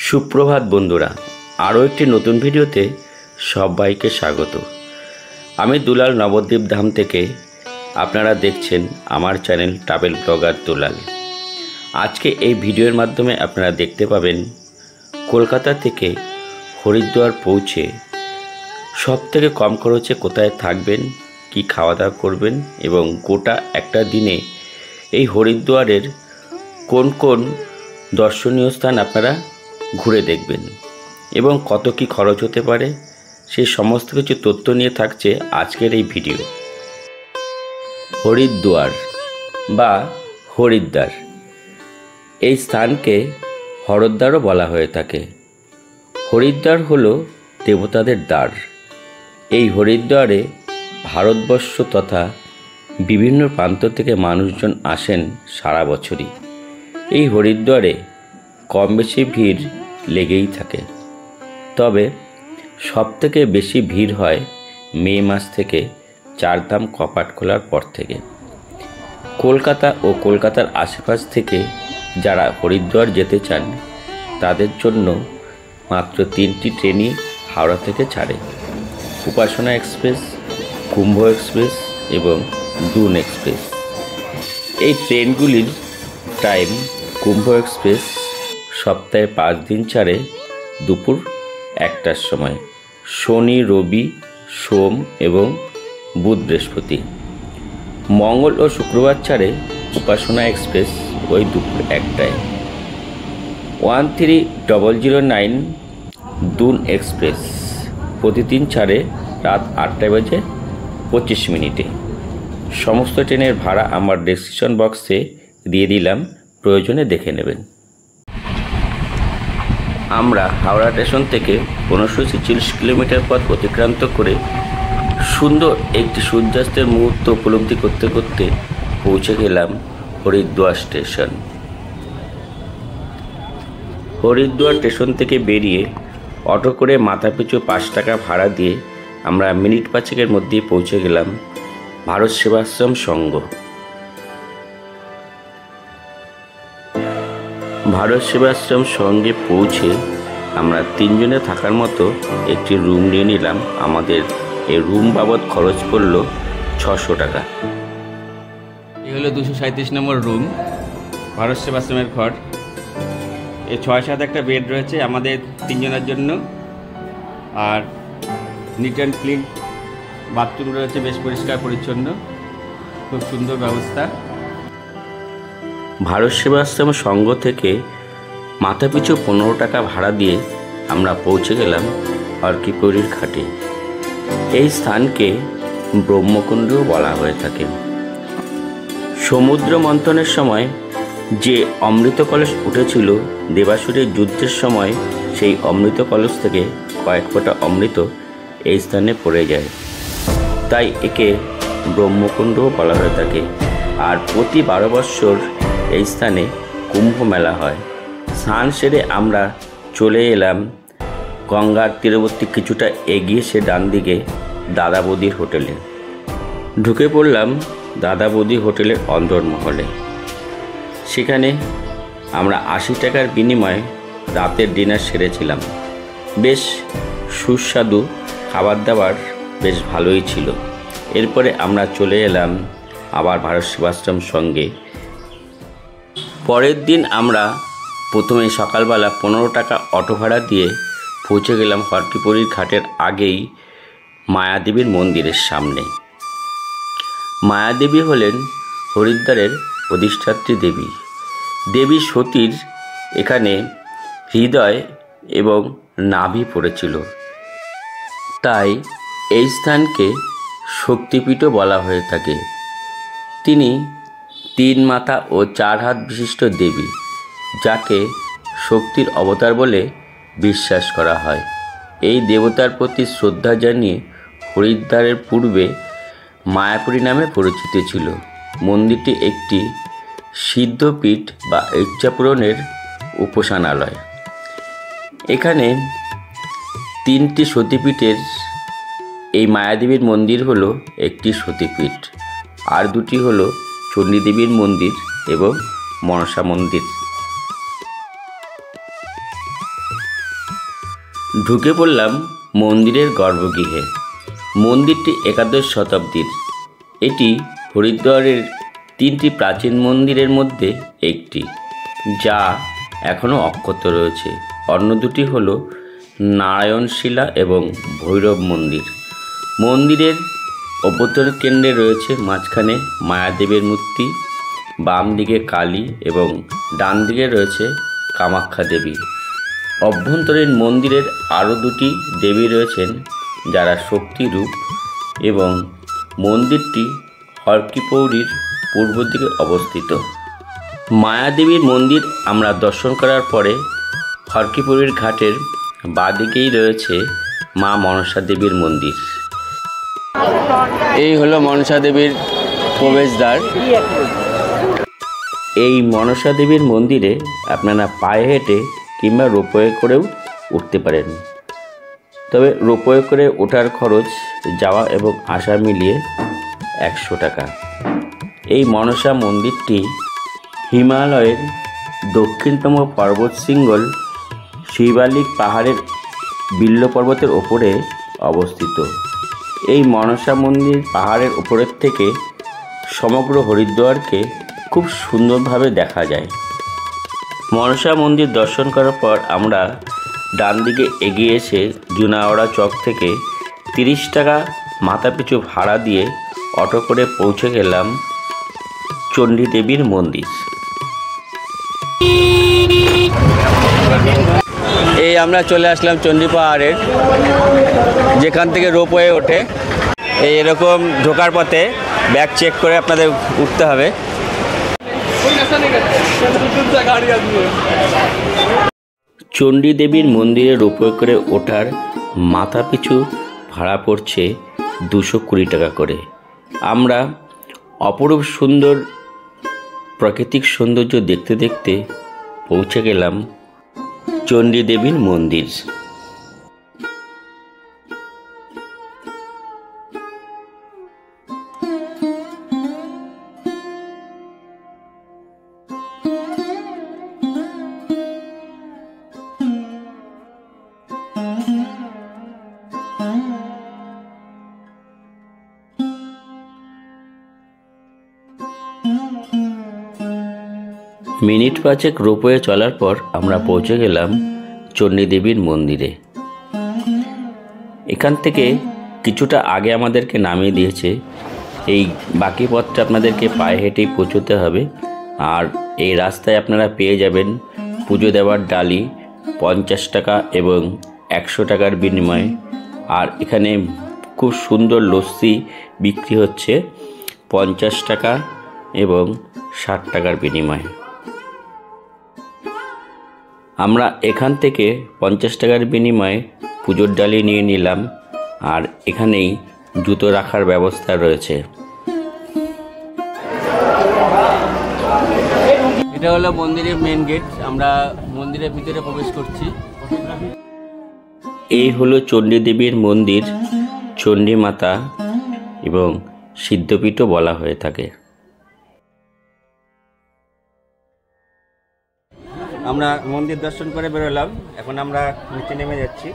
সুপ্রভাত বন্ধুরা, আরও একটি নতুন ভিডিওতে সবাইকে স্বাগত। আমি দুলাল নবদ্বীপ ধাম থেকে। আপনারা দেখছেন আমার চ্যানেল ট্রাভেল ব্লগার দুলাল। আজকে এই ভিডিওর মাধ্যমে আপনারা দেখতে পাবেন কলকাতা থেকে হরিদ্বার পৌঁছে সবথেকে কম খরচে কোথায় থাকবেন, কি খাওয়া দাওয়া করবেন এবং গোটা একটা দিনে এই হরিদ্বারের কোন কোন দর্শনীয় স্থান আপনারা ঘুরে দেখবেন এবং কত কি খরচ হতে পারে, সেই সমস্ত কিছু তথ্য নিয়ে থাকছে আজকের এই ভিডিও। হরিদ্বার বা হরিদ্বার এই স্থানকে হরদ্বারও বলা হয়ে থাকে। হরিদ্বার হলো দেবতাদের দ্বার। এই হরিদ্বারে ভারতবর্ষ তথা বিভিন্ন প্রান্ত থেকে মানুষজন আসেন সারা বছরই। এই হরিদ্বারে কম বেশি ভিড় লেগেই থাকে, তবে সবথেকে বেশি ভিড় হয় মে মাস থেকে চারধাম কপাট খোলার পর থেকে। কলকাতা ও কলকাতার আশেপাশ থেকে যারা হরিদ্বার যেতে চান তাদের জন্য মাত্র 3টি ট্রেনই হাওড়া থেকে ছাড়ে: উপাসনা এক্সপ্রেস, কুম্ভ এক্সপ্রেস এবং দুন এক্সপ্রেস। এই ট্রেনগুলির টাইম: কুম্ভ এক্সপ্রেস সপ্তাহে 5 দিন ছাড়ে দুপুর 1টার সময়, শনি, রবি, সোম এবং বুধ, বৃহস্পতি। মঙ্গল ও শুক্রবার ছাড়ে উপাসনা এক্সপ্রেস ওই দুপুর 1টায়। 1309 দুন এক্সপ্রেস প্রতিদিন ছাড়ে রাত 8:25। সমস্ত ট্রেনের ভাড়া আমার ডেসক্রিপশন বক্সে দিয়ে দিলাম, প্রয়োজনে দেখে নেবেন। আমরা হাওড়া স্টেশন থেকে 1546 কিলোমিটার পথ অতিক্রান্ত করে সুন্দর একটি সূর্যাস্তের মুহূর্ত উপলব্ধি করতে করতে পৌঁছে গেলাম হরিদ্বার স্টেশন। হরিদ্বার স্টেশন থেকে বেরিয়ে অটো করে মাথাপিছু 5 টাকা ভাড়া দিয়ে আমরা মিনিট 5-এর মধ্যেই পৌঁছে গেলাম ভারত সেবাশ্রম সংঘ। ভারত সেবাশ্রম সঙ্গে পৌঁছে আমরা 3 জনে থাকার মতো একটি রুম নিয়ে নিলাম। আমাদের এই রুম বাবদ খরচ পড়ল 600 টাকা। এই হলো 237 নম্বর রুম, ভারত সেবাশ্রমের ঘর। এই 6-7 একটা বেড রয়েছে আমাদের 3 জনের জন্য, আর নিট অ্যান্ড ক্লিন বাথরুম রয়েছে, বেশ পরিষ্কার পরিচ্ছন্ন, খুব সুন্দর ব্যবস্থা। ভারত সেবাশ্রম সংঘ থেকে মাথাপিছু 15 টাকা ভাড়া দিয়ে আমরা পৌঁছে গেলাম হরকিপৌরির ঘাটে। এই স্থানকে ব্রহ্মকুণ্ডও বলা হয়ে থাকে। সমুদ্র মন্থনের সময় যে অমৃত কলস উঠেছিল দেবাসুরের যুদ্ধের সময়, সেই অমৃত কলস থেকে কয়েক ফোঁটা অমৃত এই স্থানে পড়ে যায়, তাই একে ব্রহ্মকুণ্ডও বলা হয়ে থাকে। আর প্রতি 12 বৎসর এই স্থানে কুম্ভ মেলা হয়। স্নান সেরে আমরা চলে এলাম গঙ্গার তীরবর্তী কিছুটা এগিয়ে সে ডান দিকে দাদা বৌদির হোটেলে। ঢুকে পড়লাম দাদা বৌদি হোটেলের অন্দরমহলে। সেখানে আমরা 80 টাকার বিনিময়ে রাতের ডিনার সেরেছিলাম। বেশ সুস্বাদু খাবার দাবার, বেশ ভালোই ছিল। এরপরে আমরা চলে এলাম আবার ভারত সেবাশ্রম সঙ্গে। পরের দিন আমরা প্রথমে সকালবেলা 15 টাকা অটো ভাড়া দিয়ে পৌঁছে গেলাম হরকিপৌরির ঘাটের আগেই মায়াদেবীর মন্দিরের সামনে। মায়াদেবী হলেন হরিদ্বারের অধিষ্ঠাত্রী দেবী। দেবী সতীর এখানে হৃদয় এবং নাভি পড়েছিল, তাই এই স্থানকে শক্তিপীঠও বলা হয়ে থাকে। তিনি 3 মাথা ও 4 হাত বিশিষ্ট দেবী, যাকে শক্তির অবতার বলে বিশ্বাস করা হয়। এই দেবতার প্রতি শ্রদ্ধা জানিয়ে হরিদ্বারের পূর্বে মায়াপুরী নামে পরিচিত ছিল। মন্দিরটি একটি সিদ্ধপীঠ বা ইচ্ছাপূরণের উপাসনালয়। এখানে 3টি সতীপীঠের এই মায়াদেবীর মন্দির হলো একটি সতীপীঠ, আর 2টি হলো চণ্ডীদেবীর মন্দির এবং মনসা মন্দির। ঢুকে পড়লাম মন্দিরের গর্ভগৃহে। মন্দিরটি একাদশ শতাব্দীর। এটি হরিদ্বারের 3টি প্রাচীন মন্দিরের মধ্যে একটি, যা এখনও অক্ষত রয়েছে। অন্য দুটি হল নারায়ণশিলা এবং ভৈরব মন্দির। মন্দিরের অভ্যন্তর কেন্দ্রে রয়েছে মাঝখানে মায়াদেবীর মূর্তি, বাম দিকে কালী এবং ডান দিকে রয়েছে কামাখ্যা দেবী। অভ্যন্তরীণ মন্দিরের আরও দুটি দেবী রয়েছেন, যারা শক্তিরূপ, এবং মন্দিরটি হরকিপৌরির পূর্ব দিকে অবস্থিত। মায়াদেবীর মন্দির আমরা দর্শন করার পরে হরকিপৌরির ঘাটের বাঁদিকেই রয়েছে মা মনসা দেবীর মন্দির। এই হলো মনসা দেবীর প্রবেশদ্বার। এই মনসা দেবীর মন্দিরে আপনারা পায়ে হেঁটে কিংবা রোপওয়ে করেও উঠতে পারেন। তবে রোপওয়ে করে ওঠার খরচ যাওয়া এবং আসা মিলিয়ে 100 টাকা। এই মনসা মন্দিরটি হিমালয়ের দক্ষিণতম পর্বত শৃঙ্গ শিবালিক পাহাড়ের বিল্ল পর্বতের ওপরে অবস্থিত। এই মনসা মন্দির পাহাড়ের ওপরের থেকে সমগ্র হরিদ্বারকে খুব সুন্দরভাবে দেখা যায়। মনসা মন্দির দর্শন করার পর আমরা ডান দিকে এগিয়ে এসে জুনাওড়া চক থেকে 30 টাকা মাথাপিছু ভাড়া দিয়ে অটো করে পৌঁছে গেলাম চণ্ডী দেবীর মন্দির। এই আমরা চলে আসলাম চণ্ডী পাহাড়ের, যেখান থেকে রোপওয়ে ওঠে। এরকম ঢোকার পথে ব্যাগ চেক করে আপনাদের উঠতে হবে। চণ্ডী দেবীর মন্দিরে রোপওয়ে করে ওঠার মাথাপিছু ভাড়া পড়ছে 220 টাকা করে। আমরা অপরূপ সুন্দর প্রাকৃতিক সৌন্দর্য দেখতে দেখতে পৌঁছে গেলাম চণ্ডী দেবীর মন্দির। মিনিট 5 রোপওয়ে চলার পর আমরা পৌঁছে গেলাম চণ্ডী দেবীর মন্দিরে। এখান থেকে কিছুটা আগে আমাদেরকে নামিয়ে দিয়েছে। এই বাকি পথটা আপনাদেরকে পায়ে হেঁটেই পৌঁছতে হবে। আর এই রাস্তায় আপনারা পেয়ে যাবেন পুজো দেওয়ার ডালি 50 টাকা এবং 100 টাকার বিনিময়ে। আর এখানে খুব সুন্দর লস্যি বিক্রি হচ্ছে 50 টাকা এবং 60 টাকার বিনিময়ে। আমরা এখান থেকে 50 টাকার বিনিময়ে পুজোর ডালি নিয়ে নিলাম। আর এখানেই জুতো রাখার ব্যবস্থা রয়েছে। এটা হলো মন্দিরের মেন গেট। আমরা মন্দিরের ভিতরে প্রবেশ করছি। এই হলো চণ্ডী দেবীর মন্দির। চণ্ডী মাতা এবং সিদ্ধপীঠও বলা হয়ে থাকে। আমরা মন্দির দর্শন করে বেরোলাম। এখন আমরা নিচে নেমে যাচ্ছি।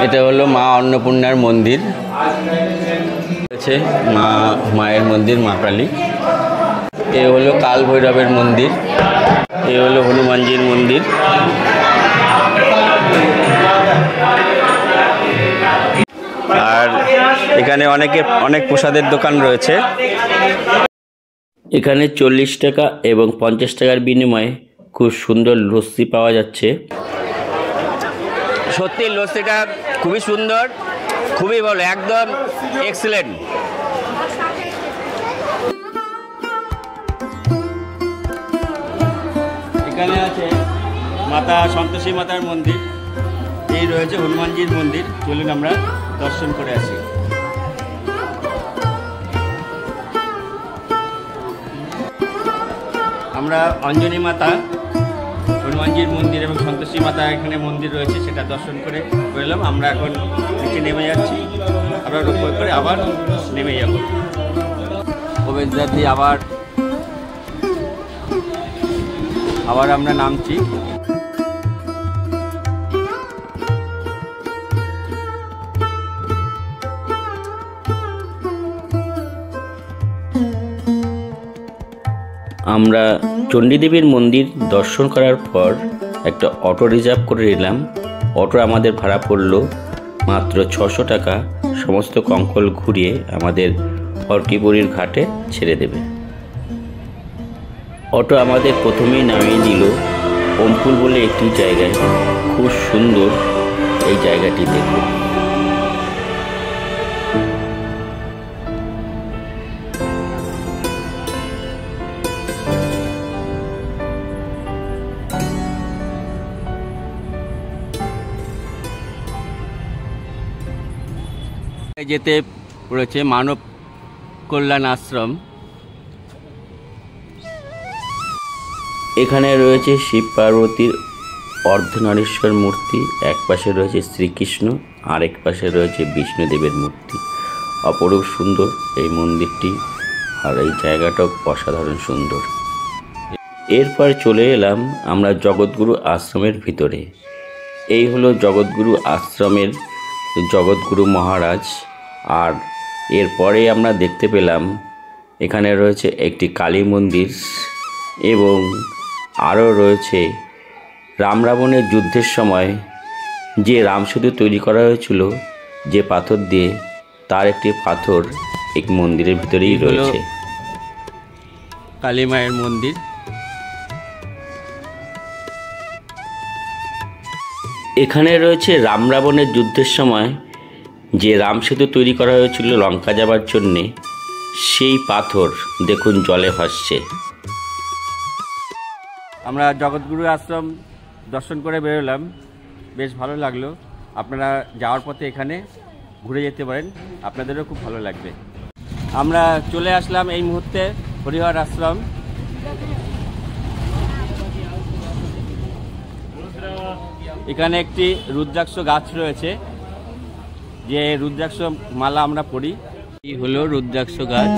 এটা হলো মা অন্নপূর্ণার মন্দির, আছে মায়ের মন্দির মা কালী। এ হলো কাল ভৈরবের মন্দির। এ হলো হনুমানজির মন্দির। আর এখানে অনেক প্রসাদের দোকান রয়েছে। এখানে 40 টাকা এবং 50 টাকার বিনিময়ে খুব সুন্দর লস্যি পাওয়া যাচ্ছে। সত্যি লস্যিটা খুবই সুন্দর, খুবই ভালো, একদম এক্সেলেন্ট। এখানে আছে মাতা সন্তোষী মাতার মন্দির। এই রয়েছে হনুমানজির মন্দির। চলুন আমরা দর্শন করে আসি। আমরা অঞ্জনী মাতা, হনুমানজির মন্দির এবং সন্তোষী মাতা এখানে মন্দির রয়েছে, সেটা দর্শন করে বেরোলাম। আমরা এখন নিচে নেমে যাচ্ছি। আমরা রোপওয়ে করে আবার নেমে যাব। প্রবেশদ্বার দিয়ে আবার আবার আমরা নামছি। আমরা চণ্ডীদেবীর মন্দির দর্শন করার পর একটা অটো রিজার্ভ করে নিলাম। অটো আমাদের ভাড়া পড়লো মাত্র 600 টাকা। সমস্ত কঙ্কল ঘুরিয়ে আমাদের হরকিপুরির ঘাটে ছেড়ে দেবে। অটো আমাদের প্রথমেই নামিয়ে দিল ওমপুল বলে একটি জায়গায়। খুব সুন্দর এই জায়গাটি দেখুন। যেতে পড়েছে মানব কল্যাণ আশ্রম। এখানে রয়েছে শিব পার্বতীর অর্ধনারীশ্বর মূর্তি, এক পাশে রয়েছে শ্রীকৃষ্ণ, আরেক পাশে রয়েছে বিষ্ণুদেবের মূর্তি। অপরূপ সুন্দর এই মন্দিরটি, আর এই জায়গাটাও অসাধারণ সুন্দর। এরপর চলে এলাম আমরা জগৎগুরু আশ্রমের ভিতরে। এই হলো জগৎগুরু আশ্রমের জগৎগুরু মহারাজ। আর এরপরে আমরা দেখতে পেলাম এখানে রয়েছে একটি কালী মন্দির এবং আরও রয়েছে রাম রাবণের যুদ্ধের সময় যে রামসেতু তৈরি করা হয়েছিল যে পাথর দিয়ে, তার একটি পাথর এই মন্দিরের ভিতরেই রয়েছে। কালী মায়ের মন্দির। এখানে রয়েছে রাম রাবণের যুদ্ধের সময় যে রামসেতু তৈরি করা হয়েছিল লঙ্কা যাবার জন্যে, সেই পাথর দেখুন জলে ভাসছে। আমরা জগৎগুরু আশ্রম দর্শন করে বেরোলাম, বেশ ভালো লাগলো। আপনারা যাওয়ার পথে এখানে ঘুরে যেতে পারেন, আপনাদেরও খুব ভালো লাগবে। আমরা চলে আসলাম এই মুহূর্তে হরিহর আশ্রম। এখানে একটি রুদ্রাক্ষ গাছ রয়েছে, যে রুদ্রাক্ষ মালা আমরা পড়ি। এই হলো রুদ্রাক্ষ গাছ।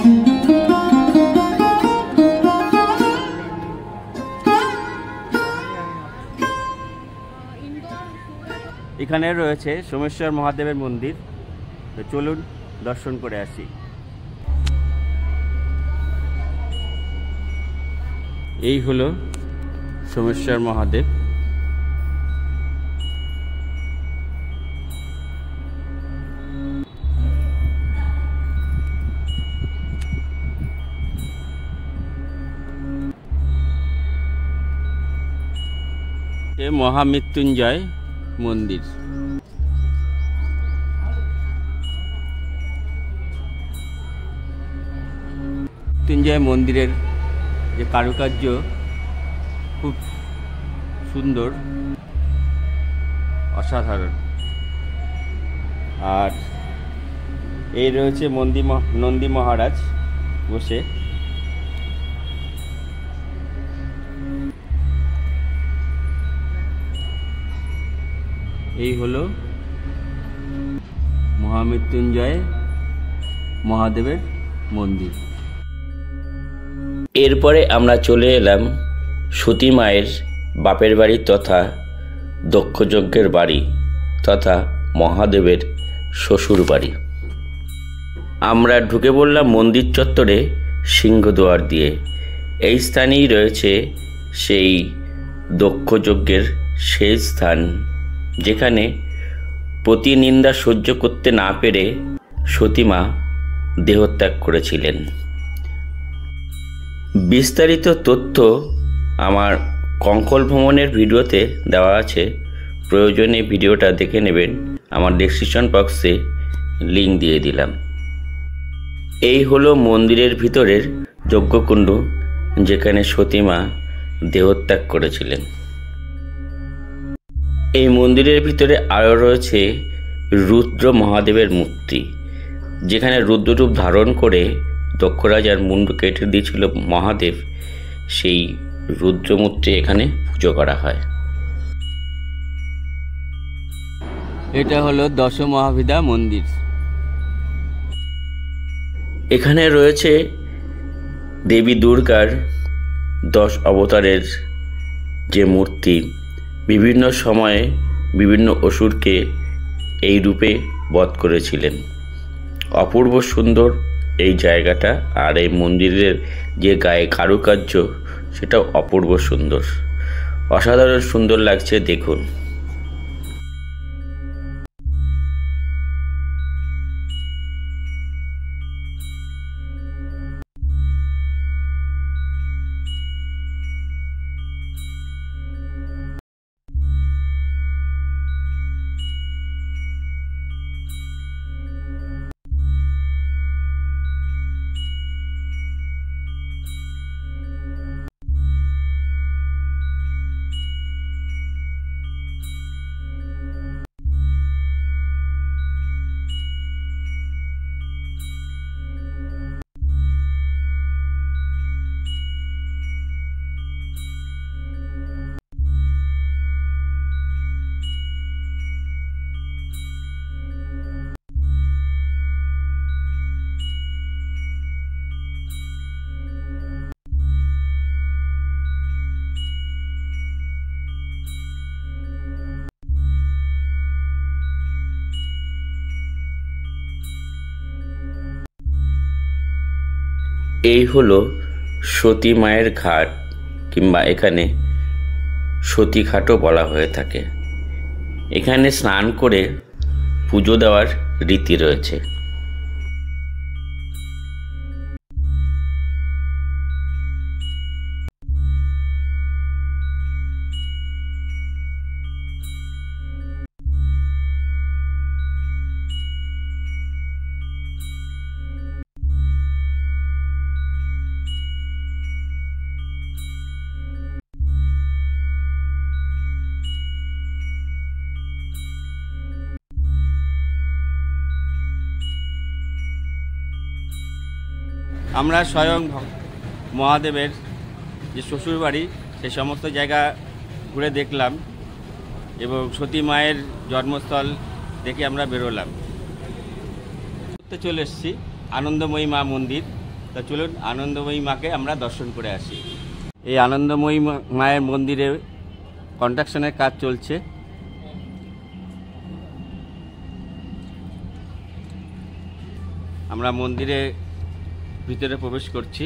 এখানে রয়েছে সোমেশ্বর মহাদেবের মন্দির। তো চলুন দর্শন করে আসি। এই হলো সোমেশ্বর মহাদেব। মহামৃত্যুঞ্জয় মন্দির। মৃত্যুঞ্জয় মন্দিরের যে কারুকার্য খুব সুন্দর, অসাধারণ। আর এই রয়েছে নন্দী মহারাজ বসে। এই হলো মহামৃত্যুঞ্জয় মহাদেবের মন্দির। এরপরে আমরা চলে এলাম সতী মায়ের বাপের বাড়ি তথা দক্ষযজ্ঞের বাড়ি তথা মহাদেবের শ্বশুর বাড়ি। আমরা ঢুকে পড়লাম মন্দির চত্বরে সিংহদুয়ার দিয়ে। এই স্থানেই রয়েছে সেই দক্ষযজ্ঞের শেষ স্থান, যেখানে প্রতিনিন্দা সহ্য করতে না পেরে সতীমা দেহত্যাগ করেছিলেন। বিস্তারিত তথ্য আমার কঙ্কল ভ্রমণের ভিডিওতে দেওয়া আছে, প্রয়োজনে ভিডিওটা দেখে নেবেন। আমার ডেসক্রিপশন বক্সে লিঙ্ক দিয়ে দিলাম। এই হলো মন্দিরের ভিতরের যজ্ঞকুণ্ড, যেখানে সতীমা দেহত্যাগ করেছিলেন। এই মন্দিরের ভিতরে আরও রয়েছে রুদ্র মহাদেবের মূর্তি, যেখানে রুদ্ররূপ ধারণ করে দক্ষ রাজার মুন্ডু কেটে দিয়েছিল মহাদেব। সেই রুদ্র মূর্তি এখানে পুজো করা হয়। এটা হলো দশ মহাবিদ্যা মন্দির। এখানে রয়েছে দেবী দুর্গার 10 অবতারের যে মূর্তি বিভিন্ন সময়ে বিভিন্ন অসুরকে এই রূপে বধ করেছিলেন। অপূর্ব সুন্দর এই জায়গাটা, আর এই মন্দিরের যে গায়ে কারুকার্য সেটাও অপূর্ব সুন্দর, অসাধারণ সুন্দর লাগছে। দেখুন, এই হলো সতী মায়ের ঘাট, কিংবা এখানে সতী ঘাটও বলা হয়ে থাকে। এখানে স্নান করে পুজো দেওয়ার রীতি রয়েছে। আমরা স্বয়ং মহাদেবের যে শ্বশুরবাড়ি সেই সমস্ত জায়গা ঘুরে দেখলাম এবং সতী মায়ের জন্মস্থল দেখে আমরা বেরোলাম। চলে এসেছি আনন্দময়ী মা মন্দির। তা চলুন আনন্দময়ী মাকে আমরা দর্শন করে আসি। এই আনন্দময়ী মায়ের মন্দিরে কনস্ট্রাকশনের কাজ চলছে। আমরা মন্দিরে ভিতরে প্রবেশ করছি।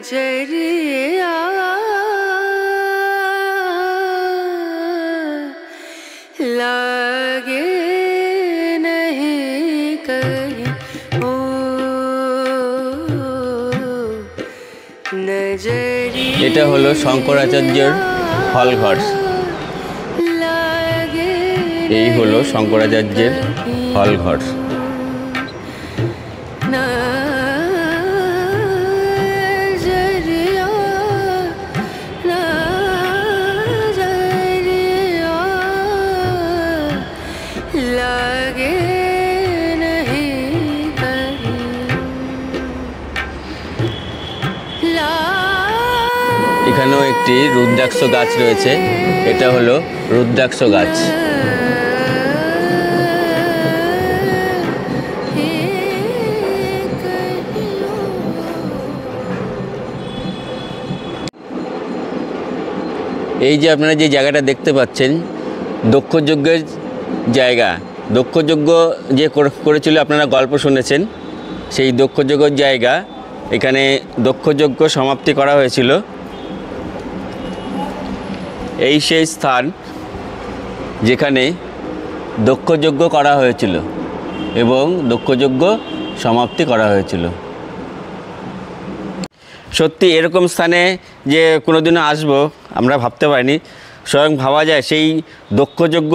नजरिया लागे नहीं कहीं ओ नजरिया। এটা হলো শঙ্করাচার্যের হলঘর। এই হলো শঙ্করাচার্যের হলঘর। এখানেও একটি রুদ্রাক্ষ গাছ রয়েছে। এটা হলো রুদ্রাক্ষ গাছ। এই যে আপনারা যে জায়গাটা দেখতে পাচ্ছেন দক্ষযজ্ঞের জায়গা, দক্ষযজ্ঞ যে করেছিল আপনারা গল্প শুনেছেন, সেই দক্ষযজ্ঞের জায়গা। এখানে দক্ষযজ্ঞ সমাপ্তি করা হয়েছিল। এই সেই স্থান যেখানে দক্ষযজ্ঞ করা হয়েছিল এবং দক্ষযজ্ঞ সমাপ্তি করা হয়েছিল। সত্যি এরকম স্থানে যে কোনোদিনও আসবো আমরা ভাবতে পারিনি। স্বয়ং ভাবা যায় সেই দক্ষযজ্ঞ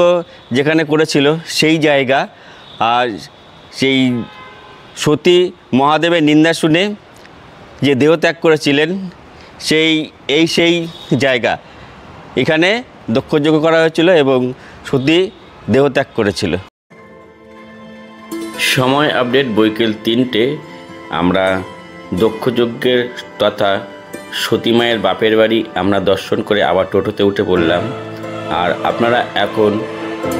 যেখানে করেছিল সেই জায়গা, আর সেই সতী মহাদেবের নিন্দা শুনে যে দেহত্যাগ করেছিলেন সেই জায়গা। এখানে দক্ষযজ্ঞ করা হয়েছিল এবং সতী দেহত্যাগ করেছিল। সময় আপডেট বৈকাল 3টে আমরা দক্ষযজ্ঞের তথা সতী মায়ের বাপের বাড়ি আমরা দর্শন করে আবার টোটোতে উঠে পড়লাম। আর আপনারা এখন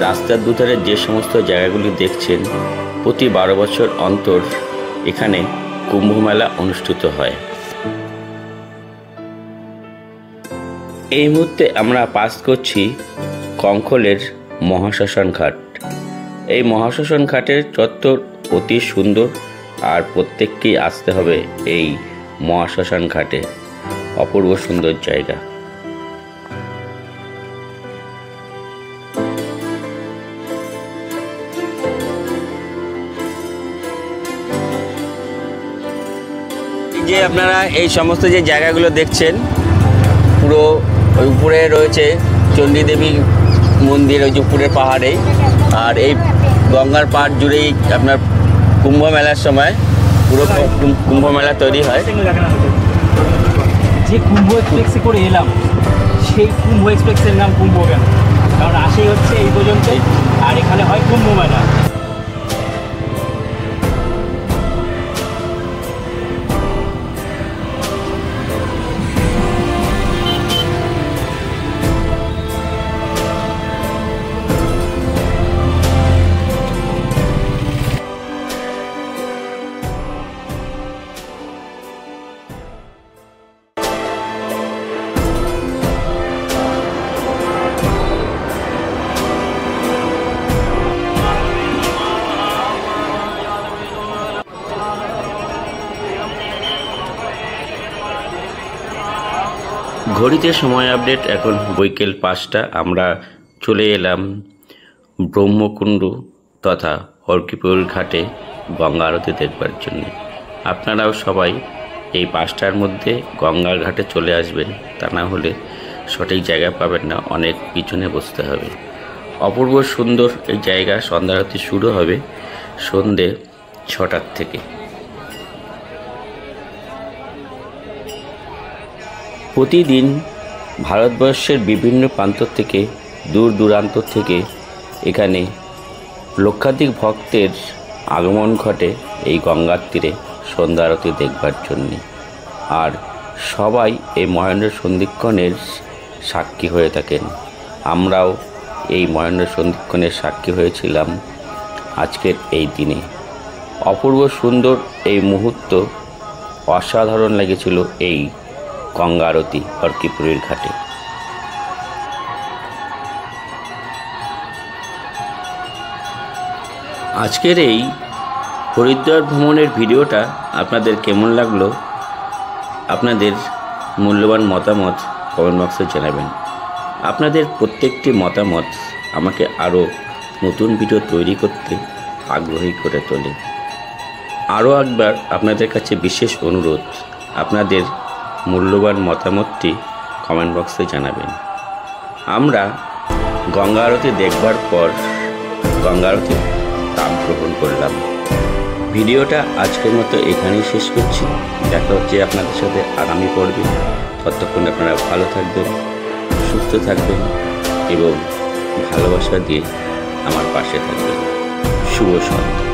রাস্তার দুধারে যে সমস্ত জায়গাগুলি দেখছেন, প্রতি 12 বছর অন্তর এখানে কুম্ভমেলা অনুষ্ঠিত হয়। এই মুহূর্তে আমরা পাস করছি কঙ্খলের মহাশ্মশান ঘাট। এই মহাশ্মশান ঘাটের চত্বর অতি সুন্দর, আর প্রত্যেককেই আসতে হবে এই মহাশ্মশান ঘাটে। অপূর্ব সুন্দর জায়গা। যে আপনারা এই সমস্ত যে জায়গাগুলো দেখছেন, পুরো ওই উপরে রয়েছে চণ্ডী দেবী মন্দির, ওই যে উপরের পাহাড়ে। আর এই গঙ্গার পাড় জুড়েই আপনার কুম্ভ মেলার সময় পুরো কুম্ভ মেলা তৈরি হয়। যে কুম্ভ এক্সপ্রেসে করে এলাম, সেই কুম্ভ এক্সপ্রেসের নাম কুম্ভ কেন? কারণ আসেই হচ্ছে এই পর্যন্তই, আর এখানে হয় কুম্ভ মেলা। ঘড়িতে সময় আপডেট এখন বৈকাল 5টা। আমরা চলে এলাম ব্রহ্মকুণ্ড তথা হরকিপুর ঘাটে গঙ্গা আরতি দেখবার জন্য। আপনারাও সবাই এই 5টার মধ্যে গঙ্গার ঘাটে চলে আসবেন, তা না হলে সঠিক জায়গা পাবেন না, অনেক পিছনে বসতে হবে। অপূর্ব সুন্দর এই জায়গা। সন্ধ্যা আরতি শুরু হবে সন্ধে 6টার থেকে। প্রতিদিন ভারতবর্ষের বিভিন্ন প্রান্ত থেকে, দূর দূরান্ত থেকে এখানে লক্ষাধিক ভক্তের আগমন ঘটে এই গঙ্গার তীরে সন্ধ্যা আরতি দেখবার জন্যে। আর সবাই এই মহেন্দ্র সন্ধিক্ষণের সাক্ষী হয়ে থাকেন। আমরাও এই মহেন্দ্র সন্ধিক্ষণের সাক্ষী হয়েছিলাম আজকের এই দিনে। অপূর্ব সুন্দর এই মুহূর্ত, অসাধারণ লেগেছিল এই গঙ্গা আরতি হরকিপুরের ঘাটে। আজকের এই হরিদ্বার ভ্রমণের ভিডিওটা আপনাদের কেমন লাগলো, আপনাদের মূল্যবান মতামত কমেন্ট বক্সে জানাবেন। আপনাদের প্রত্যেকটি মতামত আমাকে আরও নতুন ভিডিও তৈরি করতে আগ্রহী করে তোলে। আরও একবার আপনাদের কাছে বিশেষ অনুরোধ, আপনাদের মূল্যবান মতামতটি কমেন্ট বক্সে জানাবেন। আমরা গঙ্গা আরতি দেখবার পর গঙ্গা আরতি তাপ গ্রহণ করলাম। ভিডিওটা আজকের মতো এখানেই শেষ করছি। দেখা হচ্ছে আপনাদের সাথে আগামী পর্বে। ততক্ষণ আপনারা ভালো থাকবেন, সুস্থ থাকবেন এবং ভালোবাসা দিয়ে আমার পাশে থাকবেন। শুভ সন্ধ্যা।